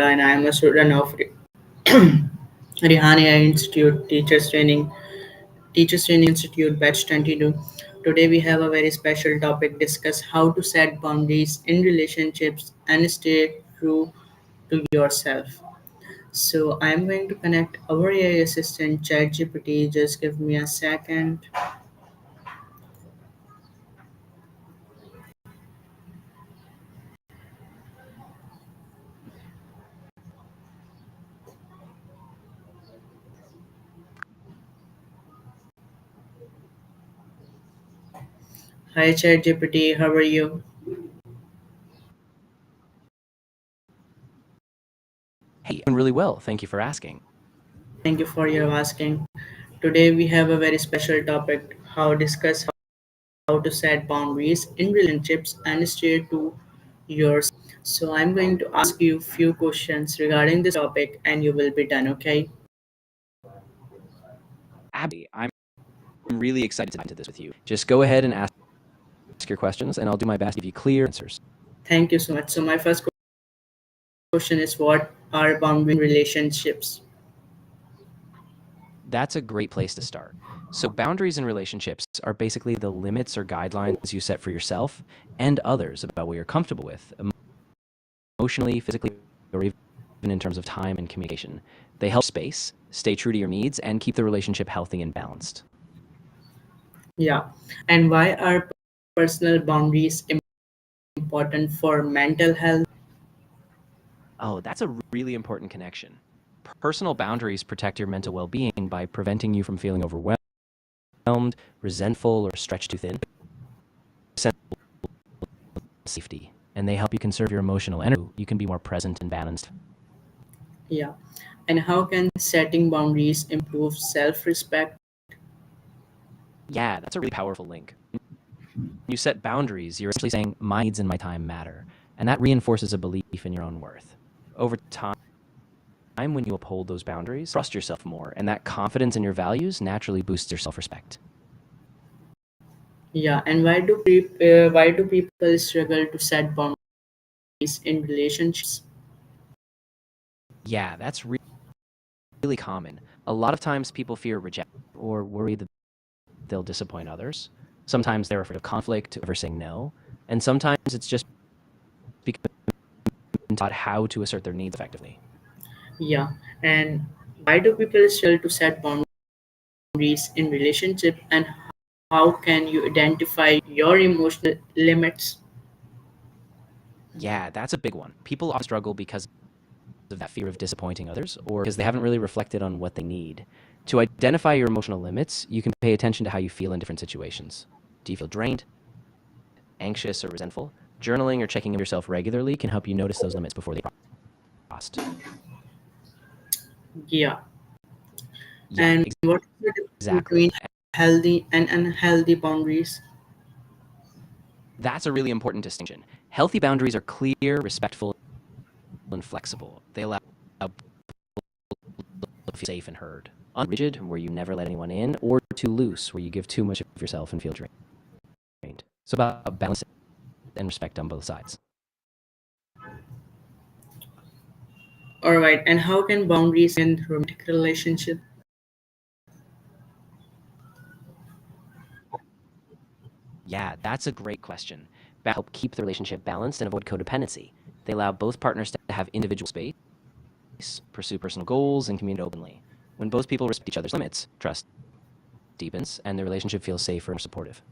and I am a student of Rehan Ai Teachers Training Institute Batch 22. Today we have a very special topic discuss how to set boundaries in relationships and stay true to yourself. So I am going to connect our AI assistant Chatgpt. Just give me a second. Hi Chatgpt, how are you? Hey, I'm really well. Thank you for asking. Thank you for your asking. Today we have a very special topic how discuss how to set boundaries in relationships and stay to yourself. So I'm going to ask you few questions regarding this topic and you will be done, okay? Abby, I'm really excited to dive into this with you. Just go ahead and ask your questions, and I'll do my best to give you clear answers. Thank you so much. So my first question is what are boundaries in relationships? That's a great place to start. So, boundaries in relationships are basically the limits or guidelines you set for yourself and others about what you're comfortable with, emotionally, physically, or even in terms of time and communication. They help space, stay true to your needs, and keep the relationship healthy and balanced. Yeah. And why are personal boundaries important for mental health? Oh, that's a really important connection. Personal boundaries protect your mental well being by preventing you from feeling overwhelmed, resentful, or stretched too thin. Sense of safety, and they help you conserve your emotional energy. You can be more present and balanced. Yeah. And how can setting boundaries improve self-respect? Yeah, that's a really powerful link. When you set boundaries, you're essentially saying, my needs and my time matter. And that reinforces a belief in your own worth. Over time, when you uphold those boundaries, trust yourself more, and that confidence in your values naturally boosts your self respect. Yeah. And why do people struggle to set boundaries in relationships? Yeah, that's really common. A lot of times people fear rejection or worry that they'll disappoint others. Sometimes they're afraid of conflict, of ever saying no. And sometimes it's just because they're taught how to assert their needs effectively. Yeah. And why do people struggle to set boundaries in relationship and how can you identify your emotional limits? Yeah, that's a big one. People often struggle because of that fear of disappointing others or because they haven't really reflected on what they need. To identify your emotional limits, you can pay attention to how you feel in different situations. Do you feel drained, anxious, or resentful? Journaling or checking in with yourself regularly can help you notice those limits before they crossed. Yeah. Yeah, And what is the difference between exactly. healthy and unhealthy boundaries? That's a really important distinction. Healthy boundaries are clear, respectful, and flexible. They allow people to feel safe and heard. Unrigid, where you never let anyone in, or too loose, where you give too much of yourself and feel drained. So about balance and respect on both sides. All right. And how can boundaries in romantic relationship? Yeah, that's a great question. Help keep the relationship balanced and avoid codependency. They allow both partners to have individual space, pursue personal goals, and communicate openly. When both people respect each other's limits, trust deepens, and the relationship feels safer and supportive.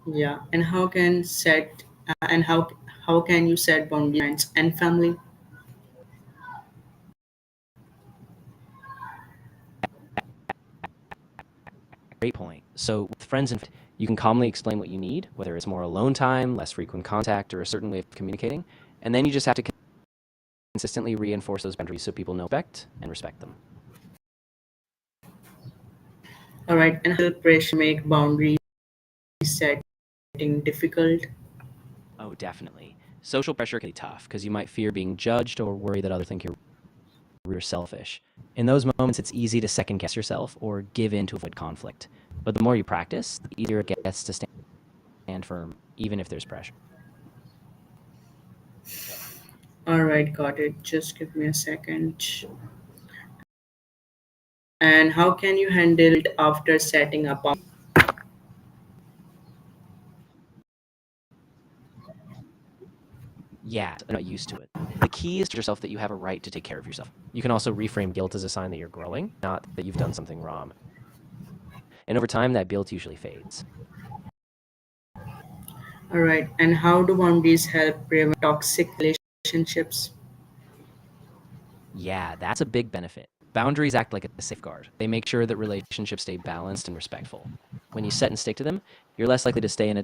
Yeah. And how can you set boundaries with friends and family? Great point. So, with friends and you can calmly explain what you need, whether it's more alone time, less frequent contact, or a certain way of communicating. And then you just have to consistently reinforce those boundaries so people know respect them. All right. And how will pressure make boundaries setting difficult? Oh, definitely. Social pressure can be tough because you might fear being judged or worry that others think you're selfish. In those moments, it's easy to second guess yourself or give in to avoid conflict. But the more you practice, the easier it gets to stand firm, even if there's pressure. All right, got it. Just give me a second. And how can you handle after setting up? Yeah, I'm not used to it. The key is to yourself that you have a right to take care of yourself. You can also reframe guilt as a sign that you're growing, not that you've done something wrong. And over time, that guilt usually fades. All right, and how do boundaries help prevent toxic relationships? Yeah, that's a big benefit. Boundaries act like a safeguard. They make sure that relationships stay balanced and respectful. When you set and stick to them, you're less likely to stay in a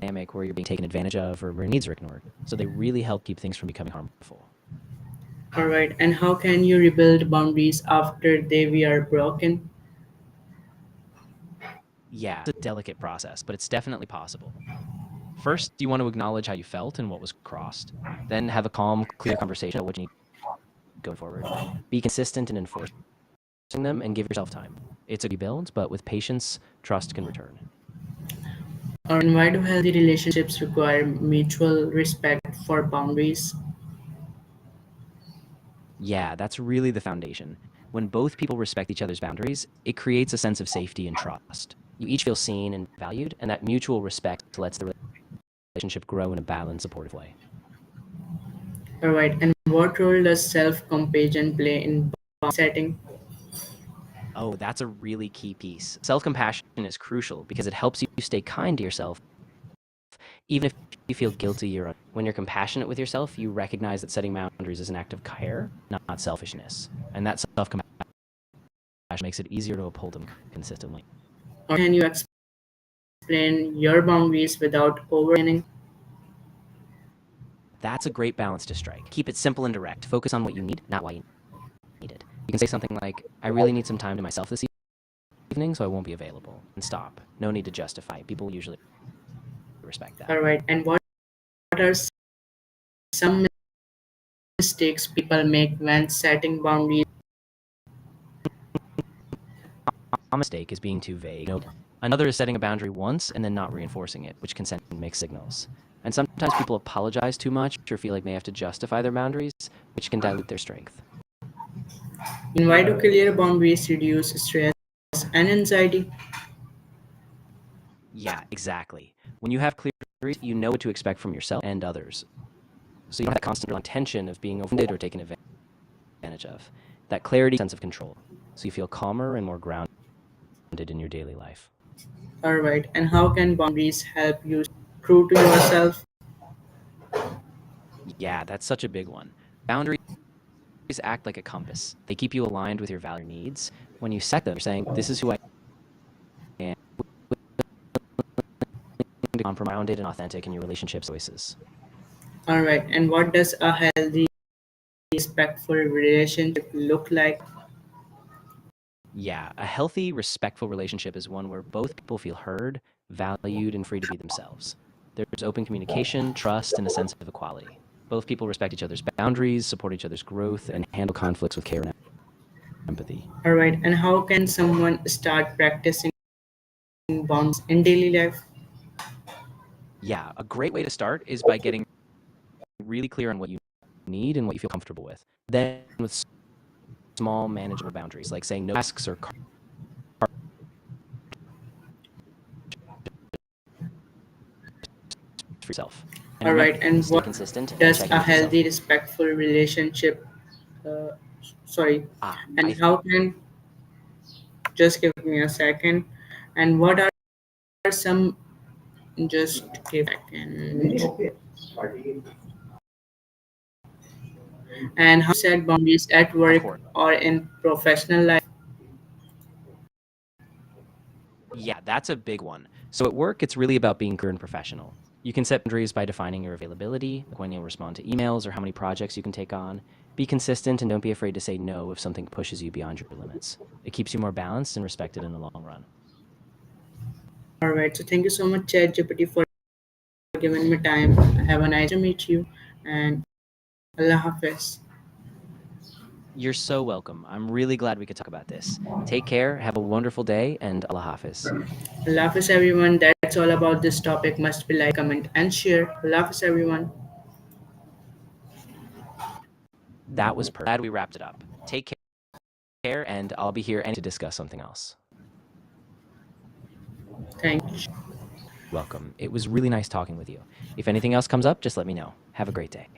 dynamic where you're being taken advantage of or where needs are ignored. So they really help keep things from becoming harmful. All right, and how can you rebuild boundaries after they were broken? Yeah, it's a delicate process, but it's definitely possible. First, you want to acknowledge how you felt and what was crossed. Then have a calm, clear conversation about what you need going forward. Be consistent in enforcing them and give yourself time. It's a rebuild, but with patience, trust can return. And why do healthy relationships require mutual respect for boundaries? Yeah, that's really the foundation. When both people respect each other's boundaries, it creates a sense of safety and trust. You each feel seen and valued, and that mutual respect lets the relationship grow in a balanced, supportive way. All right, and what role does self-compassion play in boundary setting? Oh, that's a really key piece. Self compassion is crucial because it helps you stay kind to yourself, even if you feel guilty or when you're compassionate with yourself, you recognize that setting boundaries is an act of care, not selfishness. And that self compassion makes it easier to uphold them consistently. Or can you explain your boundaries without over-explaining? That's a great balance to strike. Keep it simple and direct. Focus on what you need, not why you need it. You can say something like, I really need some time to myself this evening, so I won't be available. And stop. No need to justify. People usually respect that. All right, and what are some mistakes people make when setting boundaries? A mistake is being too vague. Another is setting a boundary once and then not reinforcing it, which can send mixed signals. And sometimes people apologize too much or feel like they have to justify their boundaries, which can dilute their strength. And why do clear boundaries reduce stress and anxiety? Yeah, exactly. When you have clear boundaries, you know what to expect from yourself and others. So you don't have that constant tension of being offended or taken advantage of. That clarity, sense of control. So you feel calmer and more grounded in your daily life. All right, and how can boundaries help you stay true to yourself? Yeah, that's such a big one. Boundaries act like a compass. They keep you aligned with your value needs. When you set them, you're saying, this is who I am, to compromise, grounded and authentic in your relationship choices. All right, and what does a healthy, respectful relationship look like? Yeah, a healthy, respectful relationship is one where both people feel heard, valued, and free to be themselves. There's open communication, trust, and a sense of equality. Both people respect each other's boundaries, support each other's growth, and handle conflicts with care and empathy. All right, and how can someone start practicing boundaries in daily life? Yeah, a great way to start is by getting really clear on what you need and what you feel comfortable with. Then, with small, manageable boundaries, like saying no tasks or cards for yourself. And All remember, right, and stay what consistent and does check in a with yourself. healthy, respectful relationship? Uh, sorry, Ah, and I how can just give me a second? And what are some? Just give a second. And how set boundaries at of work course. or in professional life? Yeah, that's a big one. So at work, it's really about being clear and professional. You can set boundaries by defining your availability, like when you'll respond to emails or how many projects you can take on. Be consistent and don't be afraid to say no if something pushes you beyond your limits. It keeps you more balanced and respected in the long run. All right, so thank you so much, ChatGPT, for giving me time. Have a nice to meet you, and Allah Hafiz. You're so welcome. I'm really glad we could talk about this. Take care, have a wonderful day, and Allah Hafiz. Allah Hafiz, everyone. That's all about this topic. Must be like, comment, and share. Allah Hafiz, everyone. That was perfect. Glad we wrapped it up. Take care, and I'll be here anytime to discuss something else. Thank you. Welcome. It was really nice talking with you. If anything else comes up, just let me know. Have a great day.